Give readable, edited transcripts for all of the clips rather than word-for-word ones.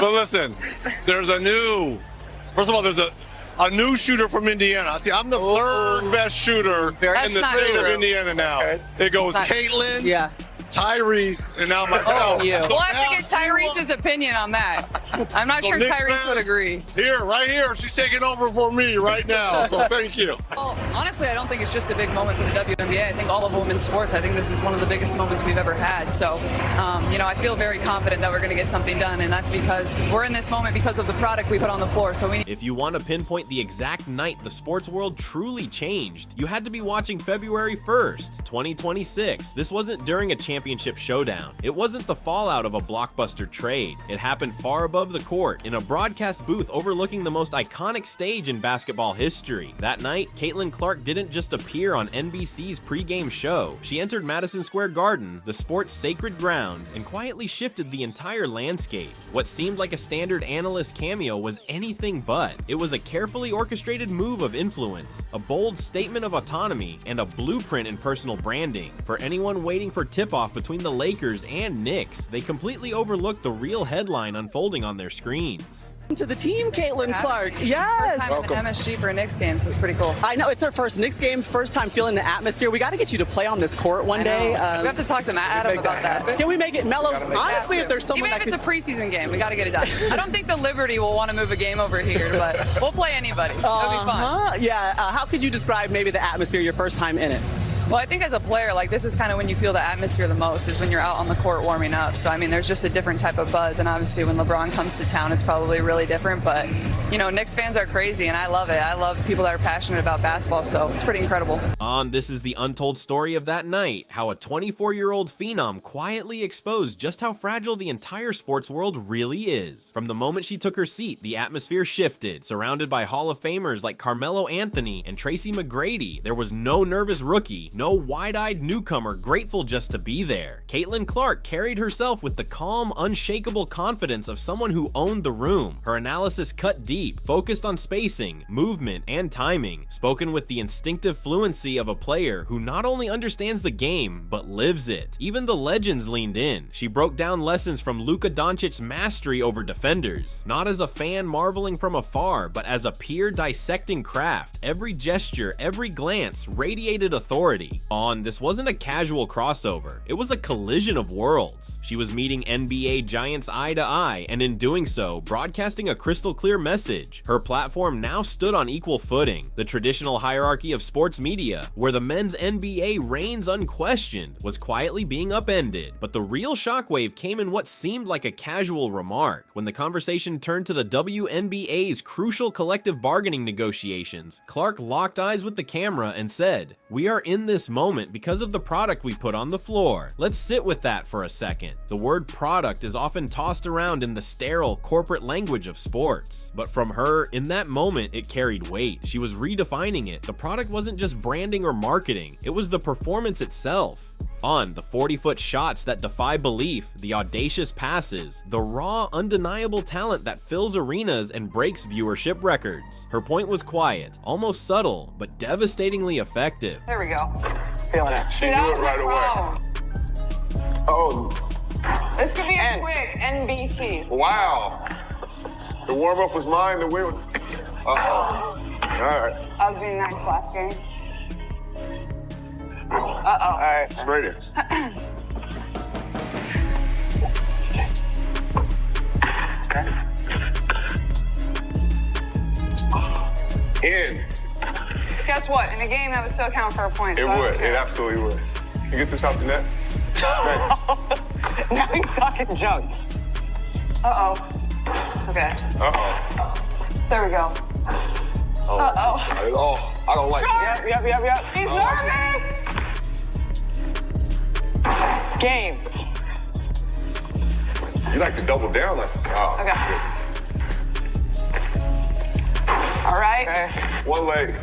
But listen, there's a new, first of all, there's a new shooter from Indiana. See, I'm the third best shooter in the state of Indiana now. Okay. It goes Caitlin, Tyrese, and now myself. We'll have to get Tyrese's opinion on that. I'm not sure Tyrese would agree. Right here, she's taking over for me right now, so thank you. Well, honestly, I don't think it's just a big moment for the WNBA. I think all of women's sports, I think this is one of the biggest moments we've ever had. So, I feel very confident that we're going to get something done, and that's because we're in this moment because of the product we put on the floor. So If you want to pinpoint the exact night the sports world truly changed, you had to be watching February 1st, 2026. This wasn't during a championship showdown. It wasn't the fallout of a blockbuster trade. It happened far above the court in a broadcast booth overlooking the most iconic stage in basketball history. That night, Caitlin Clark didn't just appear on NBC's pregame show. She entered Madison Square Garden, the sport's sacred ground, and quietly shifted the entire landscape. What seemed like a standard analyst cameo was anything but. It was a carefully orchestrated move of influence, a bold statement of autonomy, and a blueprint in personal branding. For anyone waiting for tip-off between the Lakers and Knicks, they completely overlooked the real headline unfolding on their screens. To the team, Caitlin Clark. Yes. First time in MSG for a Knicks game, so it's pretty cool. I know, it's our first Knicks game, first time feeling the atmosphere. We got to get you to play on this court one day. We have to talk to Adam about that. Can we make it mellow? Honestly, if there's someone even if it's a preseason game, we got to get it done. I don't think the Liberty will want to move a game over here, but we'll play anybody. It'll be fun. Yeah. How could you describe maybe the atmosphere your first time in it? Well, I think as a player, this is kind of when you feel the atmosphere the most, is when you're out on the court warming up. So, there's just a different type of buzz. And obviously, when LeBron comes to town, it's probably really different. But, Knicks fans are crazy, and I love it. I love people that are passionate about basketball, so it's pretty incredible. This is the untold story of that night, how a 24-year-old phenom quietly exposed just how fragile the entire sports world really is. From the moment she took her seat, the atmosphere shifted. Surrounded by Hall of Famers like Carmelo Anthony and Tracy McGrady, there was no nervous rookie, no wide-eyed newcomer grateful just to be there. Caitlin Clark carried herself with the calm, unshakable confidence of someone who owned the room. Her analysis cut deep, focused on spacing, movement, and timing, spoken with the instinctive fluency of a player who not only understands the game, but lives it. Even the legends leaned in. She broke down lessons from Luka Doncic's mastery over defenders, not as a fan marveling from afar, but as a peer dissecting craft. Every gesture, every glance radiated authority. This wasn't a casual crossover. It was a collision of worlds. She was meeting NBA giants eye to eye, and in doing so, broadcasting a crystal clear message. Her platform now stood on equal footing. The traditional hierarchy of sports media, where the men's NBA reigns unquestioned, was quietly being upended. But the real shockwave came in what seemed like a casual remark. When the conversation turned to the WNBA's crucial collective bargaining negotiations, Clark locked eyes with the camera and said, "We are in this moment because of the product we put on the floor." Let's sit with that for a second. The word product is often tossed around in the sterile corporate language of sports. But from her, in that moment, it carried weight. She was redefining it. The product wasn't just branding or marketing. It was the performance itself. The 40-foot shots that defy belief, the audacious passes, the raw, undeniable talent that fills arenas and breaks viewership records. Her point was quiet, almost subtle, but devastatingly effective. There we go. Feeling it. She knew it right away. Oh. This could be a quick NBC. Wow. The warm-up was mine, the win. Uh-oh. All right. I was being nice last game. Uh-oh. All right, I'm ready. In. Guess what? In a game, that would still count for a point. It would. It absolutely would. You get this out the net? Now he's talking junk. Uh-oh. Okay. Uh-oh. There we go. Oh. Uh-oh. Oh, I don't like it. Yep. He's nervous! Game. You like to double down, I see. Oh, Okay. All right. Okay. One leg.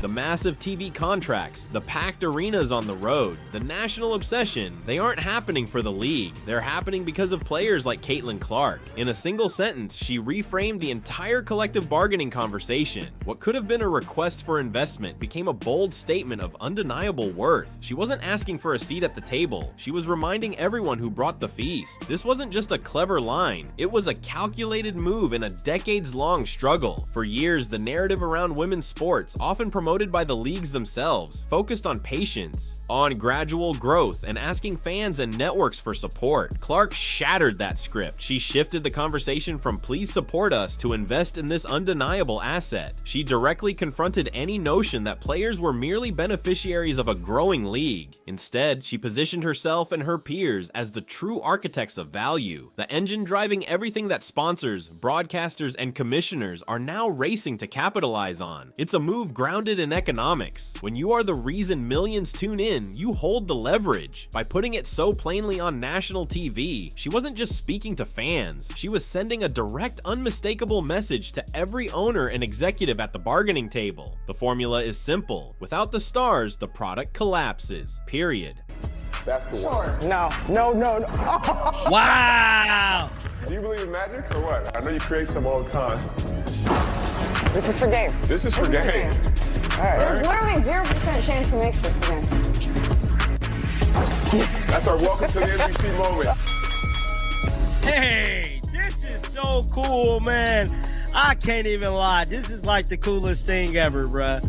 The massive TV contracts, the packed arenas on the road, the national obsession, they aren't happening for the league. They're happening because of players like Caitlin Clark. In a single sentence, she reframed the entire collective bargaining conversation. What could have been a request for investment became a bold statement of undeniable worth. She wasn't asking for a seat at the table. She was reminding everyone who brought the feast. This wasn't just a clever line. It was a calculated move in a decades-long struggle. For years, the narrative around women's sports, often promoted by the leagues themselves, focused on patience, on gradual growth, and asking fans and networks for support. Clark shattered that script. She shifted the conversation from "please support us" to "invest in this undeniable asset." She directly confronted any notion that players were merely beneficiaries of a growing league. Instead, she positioned herself and her peers as the true architects of value, the engine driving everything that sponsors, broadcasters, and commissioners are now racing to capitalize on. It's a move grounded in economics. When you are the reason millions tune in, you hold the leverage. By putting it so plainly on national TV, she wasn't just speaking to fans, she was sending a direct, unmistakable message to every owner and executive at the bargaining table. The formula is simple. Without the stars, the product collapses. Period. That's the Sure. one. No. Wow! Do you believe in magic or what? I know you create some all the time. This is for game. This is for game. All right. There's literally 0% chance to make this again. That's our welcome to the NBC moment. Hey, this is so cool, man. I can't even lie. This is like the coolest thing ever, bruh.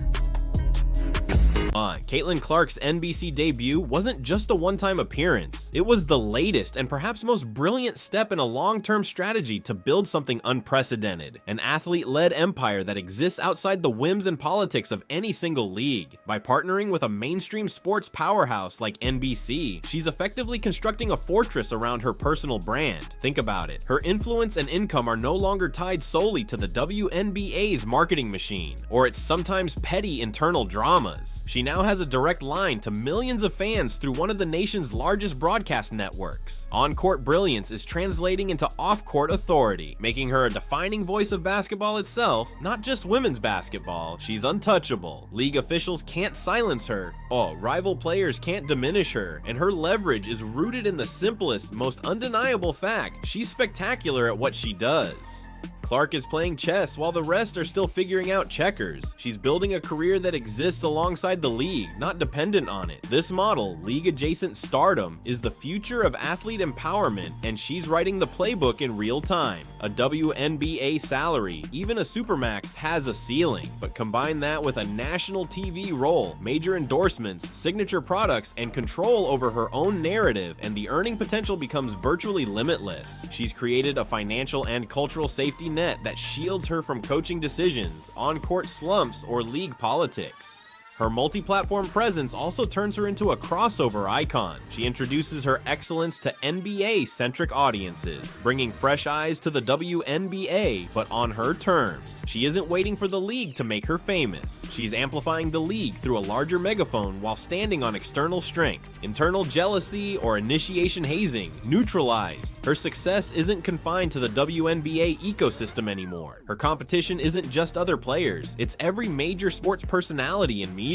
Caitlin Clark's NBC debut wasn't just a one-time appearance. It was the latest and perhaps most brilliant step in a long-term strategy to build something unprecedented, an athlete-led empire that exists outside the whims and politics of any single league. By partnering with a mainstream sports powerhouse like NBC, she's effectively constructing a fortress around her personal brand. Think about it. Her influence and income are no longer tied solely to the WNBA's marketing machine, or its sometimes petty internal dramas. She now has a direct line to millions of fans through one of the nation's largest broadcast networks. On-court brilliance is translating into off-court authority, making her a defining voice of basketball itself, not just women's basketball. She's untouchable. League officials can't silence her. Rival players can't diminish her, and her leverage is rooted in the simplest, most undeniable fact: she's spectacular at what she does. Clark is playing chess while the rest are still figuring out checkers. She's building a career that exists alongside the league, not dependent on it. This model, league-adjacent stardom, is the future of athlete empowerment, and she's writing the playbook in real time. A WNBA salary, even a Supermax, has a ceiling, but combine that with a national TV role, major endorsements, signature products, and control over her own narrative, and the earning potential becomes virtually limitless. She's created a financial and cultural safety net that shields her from coaching decisions, on-court slumps, or league politics. Her multi-platform presence also turns her into a crossover icon. She introduces her excellence to NBA-centric audiences, bringing fresh eyes to the WNBA, but on her terms. She isn't waiting for the league to make her famous. She's amplifying the league through a larger megaphone while standing on external strength. Internal jealousy or initiation hazing neutralized. Her success isn't confined to the WNBA ecosystem anymore. Her competition isn't just other players, it's every major sports personality in media.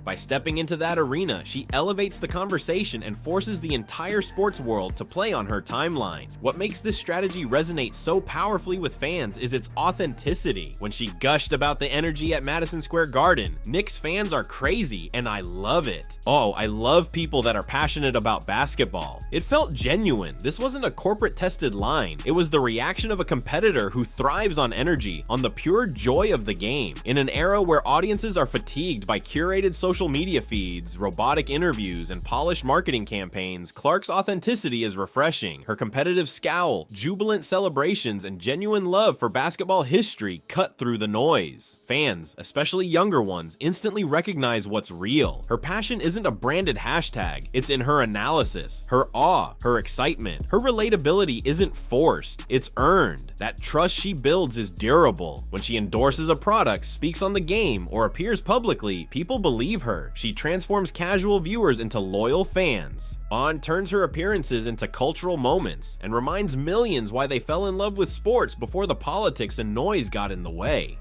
By stepping into that arena, she elevates the conversation and forces the entire sports world to play on her timeline. What makes this strategy resonate so powerfully with fans is its authenticity. When she gushed about the energy at Madison Square Garden, Knicks fans are crazy, and I love it. I love people that are passionate about basketball. It felt genuine. This wasn't a corporate-tested line. It was the reaction of a competitor who thrives on energy, on the pure joy of the game. In an era where audiences are fatigued by curated social media feeds, robotic interviews, and polished marketing campaigns, Clark's authenticity is refreshing. Her competitive scowl, jubilant celebrations, and genuine love for basketball history cut through the noise. Fans, especially younger ones, instantly recognize what's real. Her passion isn't a branded hashtag, it's in her analysis, her awe, her excitement. Her relatability isn't forced, it's earned. That trust she builds is durable. When she endorses a product, speaks on the game, or appears publicly, people believe her. She transforms casual viewers into loyal fans. On turns her appearances into cultural moments and reminds millions why they fell in love with sports before the politics and noise got in the way.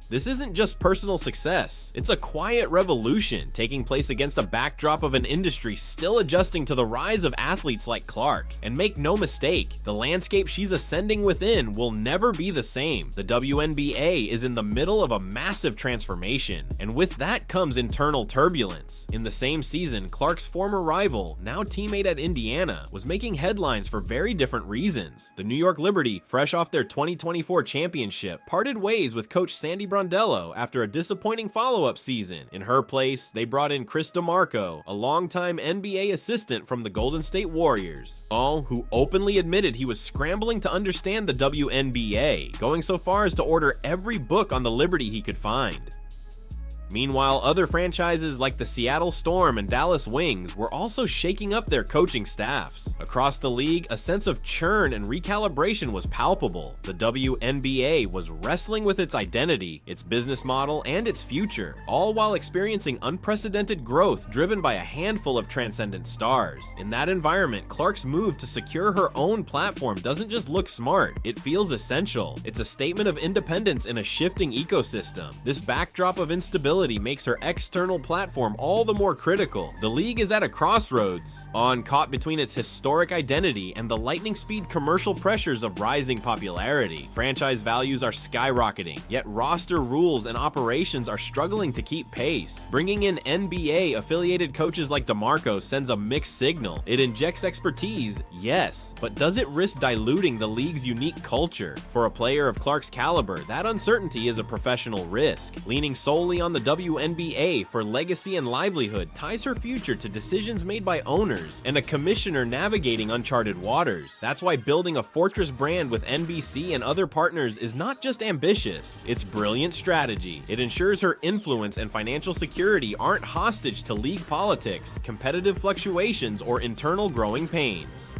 This isn't just personal success, it's a quiet revolution taking place against a backdrop of an industry still adjusting to the rise of athletes like Clark. And make no mistake, the landscape she's ascending within will never be the same. The WNBA is in the middle of a massive transformation, and with that comes internal turbulence. In the same season, Clark's former rival, now teammate at Indiana, was making headlines for very different reasons. The New York Liberty, fresh off their 2024 championship, parted ways with coach Sandy Brondello after a disappointing follow-up season. In her place, they brought in Chris DeMarco, a longtime NBA assistant from the Golden State Warriors, all who openly admitted he was scrambling to understand the WNBA, going so far as to order every book on the Liberty he could find. Meanwhile, other franchises like the Seattle Storm and Dallas Wings were also shaking up their coaching staffs. Across the league, a sense of churn and recalibration was palpable. The WNBA was wrestling with its identity, its business model, and its future, all while experiencing unprecedented growth driven by a handful of transcendent stars. In that environment, Clark's move to secure her own platform doesn't just look smart, it feels essential. It's a statement of independence in a shifting ecosystem. This backdrop of instability makes her external platform all the more critical. The league is at a crossroads, caught between its historic identity and the lightning speed commercial pressures of rising popularity. Franchise values are skyrocketing, yet roster rules and operations are struggling to keep pace. Bringing in NBA affiliated coaches like DeMarco sends a mixed signal. It injects expertise, yes, but does it risk diluting the league's unique culture? For a player of Clark's caliber, that uncertainty is a professional risk. Leaning solely on the WNBA for legacy and livelihood ties her future to decisions made by owners and a commissioner navigating uncharted waters. That's why building a fortress brand with NBC and other partners is not just ambitious, it's brilliant strategy. It ensures her influence and financial security aren't hostage to league politics, competitive fluctuations, or internal growing pains.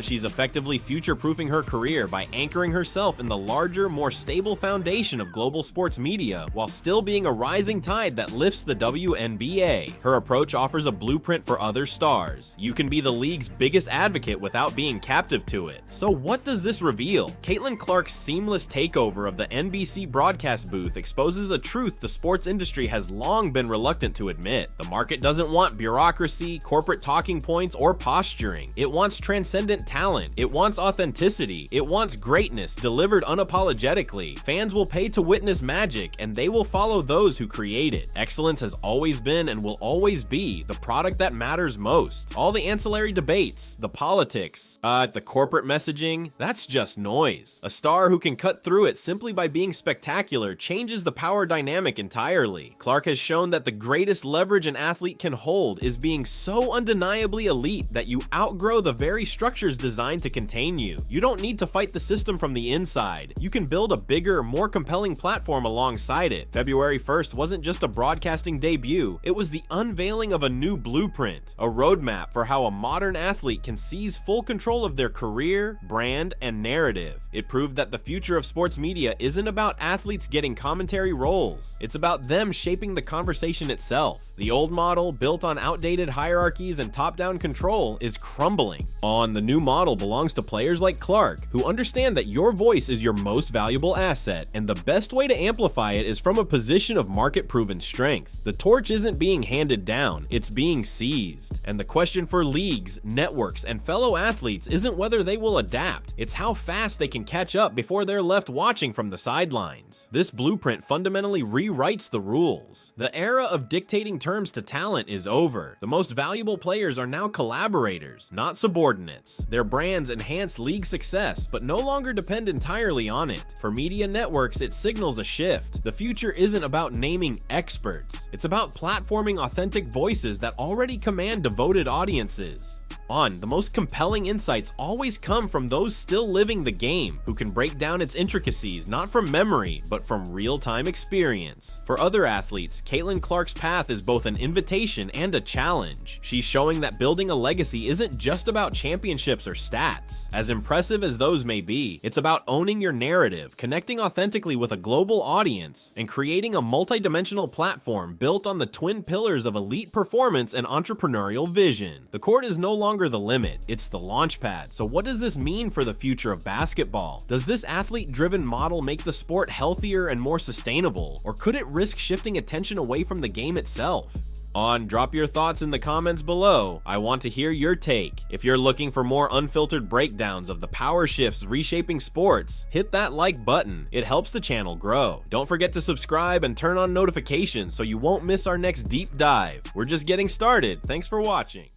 She's effectively future-proofing her career by anchoring herself in the larger, more stable foundation of global sports media while still being a rising tide that lifts the WNBA. Her approach offers a blueprint for other stars. You can be the league's biggest advocate without being captive to it. So what does this reveal? Caitlin Clark's seamless takeover of the NBC broadcast booth exposes a truth the sports industry has long been reluctant to admit. The market doesn't want bureaucracy, corporate talking points, or posturing. It wants transcendence, talent. It wants authenticity. It wants greatness delivered unapologetically. Fans will pay to witness magic, and they will follow those who create it. Excellence has always been and will always be the product that matters most. All the ancillary debates, the politics, the corporate messaging, that's just noise. A star who can cut through it simply by being spectacular changes the power dynamic entirely. Clark has shown that the greatest leverage an athlete can hold is being so undeniably elite that you outgrow the very structures designed to contain you. You don't need to fight the system from the inside. You can build a bigger, more compelling platform alongside it. February 1st wasn't just a broadcasting debut, it was the unveiling of a new blueprint, a roadmap for how a modern athlete can seize full control of their career, brand, and narrative. It proved that the future of sports media isn't about athletes getting commentary roles, it's about them shaping the conversation itself. The old model, built on outdated hierarchies and top-down control, is crumbling. The new model belongs to players like Clark, who understand that your voice is your most valuable asset, and the best way to amplify it is from a position of market-proven strength. The torch isn't being handed down, it's being seized. And the question for leagues, networks, and fellow athletes isn't whether they will adapt, it's how fast they can catch up before they're left watching from the sidelines. This blueprint fundamentally rewrites the rules. The era of dictating terms to talent is over. The most valuable players are now collaborators, not subordinates. Their brands enhance league success, but no longer depend entirely on it. For media networks, it signals a shift. The future isn't about naming experts. It's about platforming authentic voices that already command devoted audiences. The most compelling insights always come from those still living the game, who can break down its intricacies not from memory, but from real-time experience. For other athletes, Caitlin Clark's path is both an invitation and a challenge. She's showing that building a legacy isn't just about championships or stats. As impressive as those may be, it's about owning your narrative, connecting authentically with a global audience, and creating a multidimensional platform built on the twin pillars of elite performance and entrepreneurial vision. The court is no longer longer the limit, it's the launch pad. So what does this mean for the future of basketball? Does this athlete-driven model make the sport healthier and more sustainable? Or could it risk shifting attention away from the game itself? Drop your thoughts in the comments below. I want to hear your take. If you're looking for more unfiltered breakdowns of the power shifts reshaping sports, hit that like button. It helps the channel grow. Don't forget to subscribe and turn on notifications so you won't miss our next deep dive. We're just getting started. Thanks for watching.